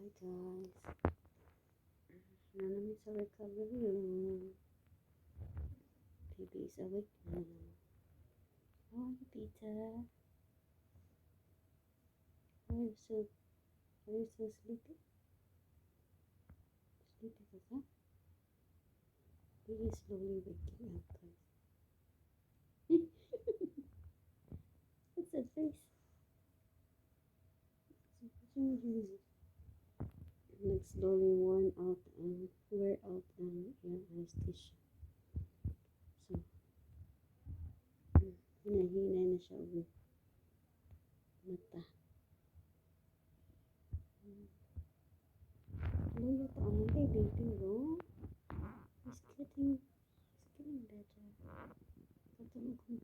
Hi guys, na namin sa recovery room. Baby is awake now. How are you, Peter? Are you so sleepy? Sleepy ka ka? He is slowly waking up, guys. What's that face? Like slowly wear out yung anesthesia. So, hinahinay na siya ulit. Mata. Loyo pa ang baby, no? It's getting better. Katulog ko.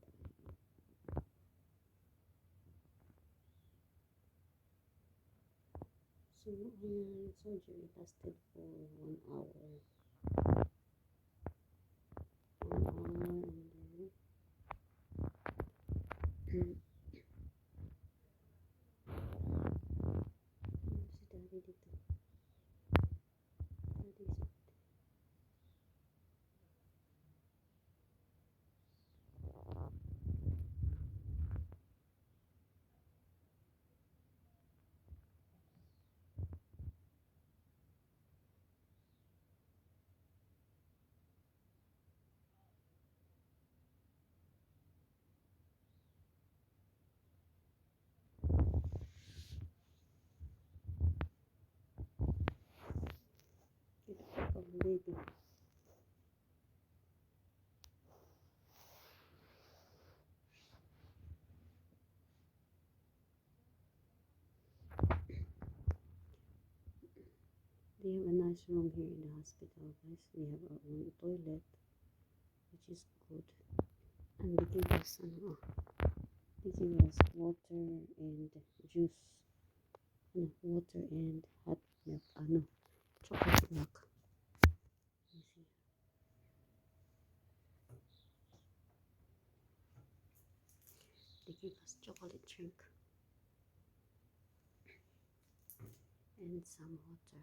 So, ang surgery lasted for 1 hour. 1 hour and then si daddy dito. Daddy's dito ang baby. They have a nice room here in the hospital, guys. We have our own toilet, which is good. And they give us water and juice. Water and hot milk. Chocolate milk. You see. They give us chocolate drink and some water.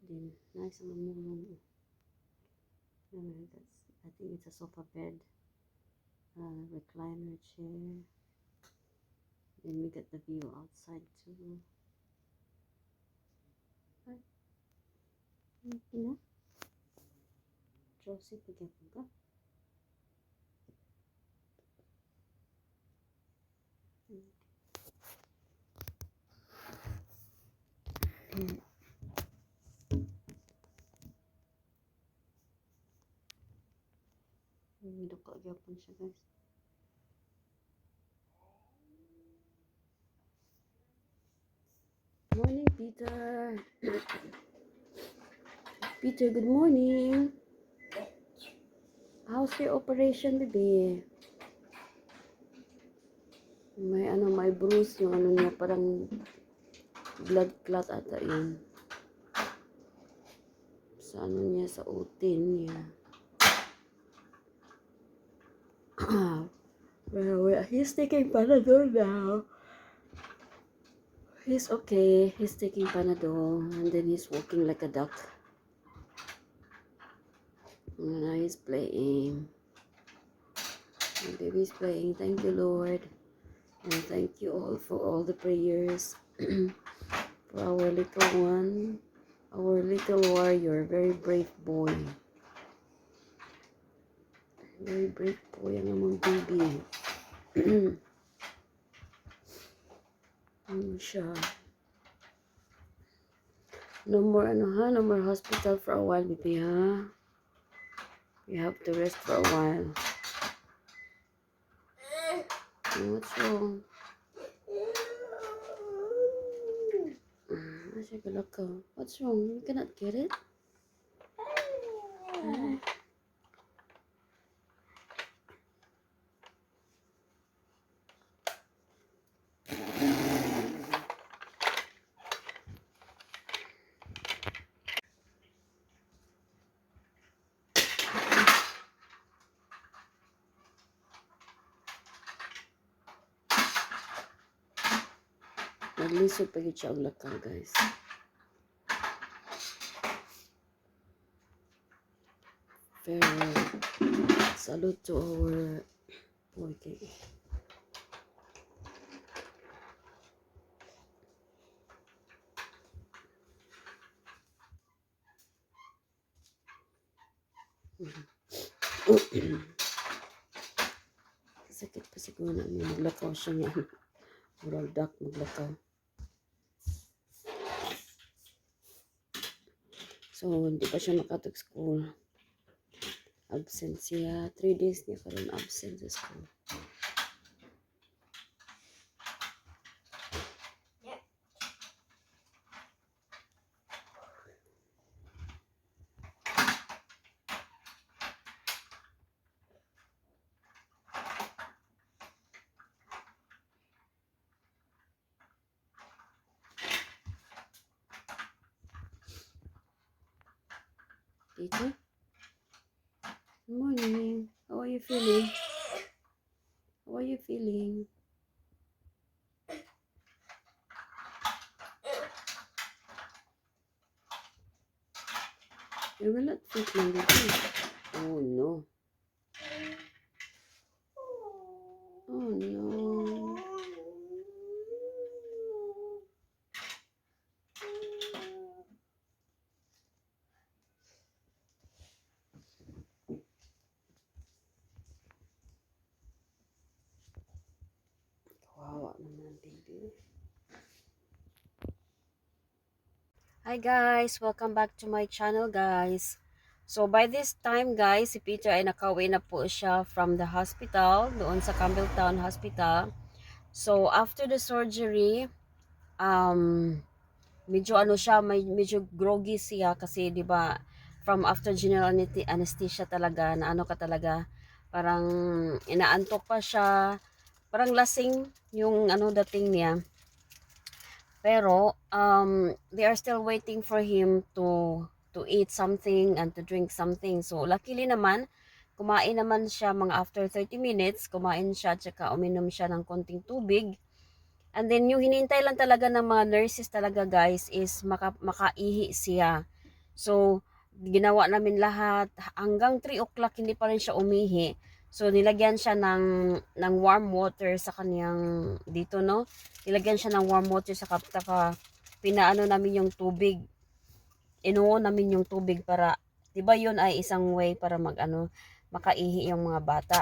Then nice ang mamulong. I think it's a sofa bed, recliner chair. Then we get the view outside too. Hi. Josie, pagyapon ka. Duka gyapon siya, guys. Morning, Peter. Peter, good morning. How's your operation, baby? May bruise yung niya, parang blood clot ata yun. Sa niya, sa utin niya. Well, he's taking Panadol now. He's okay. He's taking Panadol, and then he's walking like a duck. And now he's playing. My baby's playing. Thank you, Lord. And thank you all for all the prayers for our little one, our little warrior, very brave boy. Very brave boy ang among baby. Siya. No more no more hospital for a while, baby, ha? You have to rest for a while. What's wrong? What's wrong? You cannot get it? Naglisod pa yun siya ang lakaw, guys. Pero, salute to our working. Sakit pa siguro namin. Maglakaw siya niya. Oral duck, maglakaw. So, hindi pa siya makatag-school. Absent siya. 3 days niya karon absent sa school. Tito? Good morning. How are you feeling? How are you feeling? You will not fit my baby. Oh no. Oh no. Kawawa naman, baby. Hi guys! Welcome back to my channel, guys. So by this time, guys, si Peter ay nakauwi na po siya from the hospital, doon sa Campbelltown Hospital. So after the surgery, medyo ano siya, medyo groggy siya kasi 'di ba, from after general anesthesia talaga, na ano ka talaga, parang inaantok pa siya, parang lasing yung ano dating niya. Pero they are still waiting for him to eat something and to drink something. So luckily naman, kumain naman siya mga after 30 minutes, kumain siya tsaka uminom siya ng konting tubig. And then yung hinintay lang talaga ng mga nurses talaga, guys, is makaihi siya. So ginawa namin lahat hanggang 3 o'clock hindi pa rin siya umihi. So nilagyan siya ng warm water sa kaniyang dito, no. Nilagyan siya ng warm water sa kaptaka, pinaano namin yung tubig. Inuo namin yung tubig para 'di ba yun ay isang way para makaihi yung mga bata.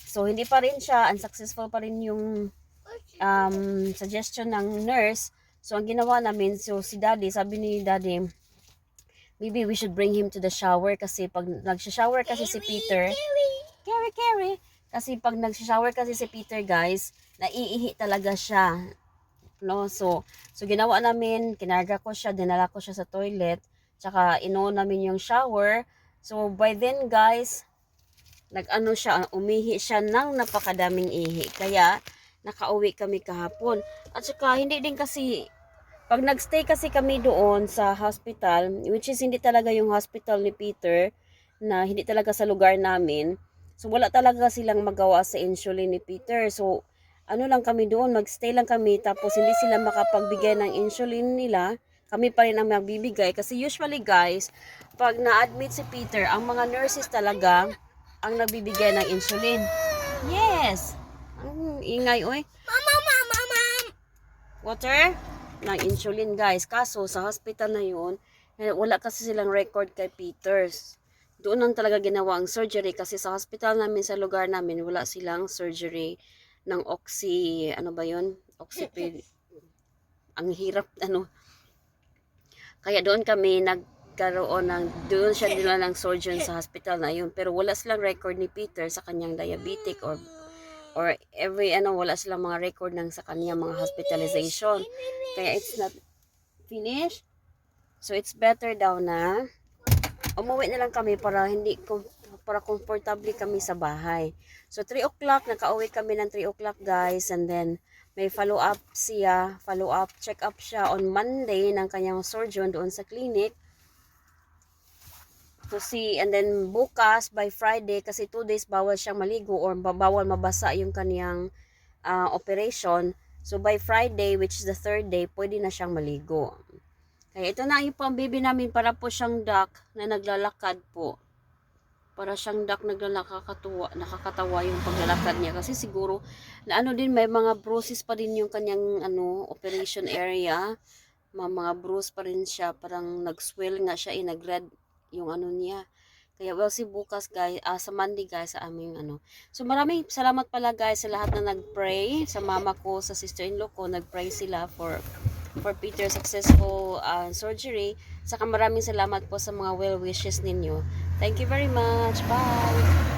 So hindi pa rin siya, unsuccessful pa rin yung suggestion ng nurse. So ang ginawa namin, so si daddy, sabi ni daddy, maybe we should bring him to the shower kasi pag nagsha-shower kasi si Peter, Carry. Kasi pag nagsha-shower kasi si Peter, guys, naiihi talaga siya. No? So ginawa namin, kinarga ko siya, dinala ko siya sa toilet, tsaka inuon namin yung shower. So by then, guys, nag-ano siya, umihi siya ng napakadaming ihi. Kaya nakauwi kami kahapon. At saka hindi din kasi, pag nagstay kasi kami doon sa hospital, which is hindi talaga yung hospital ni Peter, na hindi talaga sa lugar namin. So wala talaga silang magawa sa insulin ni Peter. So ano lang kami doon, magstay lang kami, tapos hindi sila makapagbigay ng insulin nila. Kami pa rin ang magbibigay kasi usually, guys, pag na-admit si Peter, ang mga nurses talaga ang nagbibigay ng insulin. Yes. Ang ingay, oy. Water ng insulin, guys. Kaso sa hospital na yun, wala kasi silang record kay Peters. Doon lang talaga ginawa ang surgery kasi sa hospital namin, sa lugar namin, wala silang surgery ng ano ba yun? Ang hirap, ano. Kaya doon kami nagkaroon doon siya nila ng surgeon sa hospital na yun. Pero wala silang record ni Peter sa kanyang diabetic or wala silang mga record ng sa kanyang mga hospitalization. Kaya it's not finished. So it's better daw na umuwi na lang kami para comfortable kami sa bahay. So 3 o'clock, nakauwi kami ng 3 o'clock, guys, and then may follow up check up siya on Monday ng kanyang surgeon doon sa clinic to see, and then bukas by Friday, kasi 2 days bawal siyang maligo or bawal mabasa yung kaniyang operation. So by Friday, which is the third day, pwede na siyang maligo. Kaya ito na yung pang-baby namin, para po siyang duck na naglalakad po. Para siyang duck nakakatawa yung paglalakad niya. Kasi siguro, na ano din, may mga bruises pa din yung kanyang operation area. Mga bruise pa rin siya. Parang nag-swell nga siya, nag-red yung niya. Kaya we'll see bukas guys, sa Monday guys, sa aming So maraming salamat pala guys sa lahat na nag-pray. Sa mama ko, sa sister-in-law ko, nag-pray sila for Peter's successful surgery. Saka maraming salamat po sa mga well wishes ninyo. Thank you very much. Bye!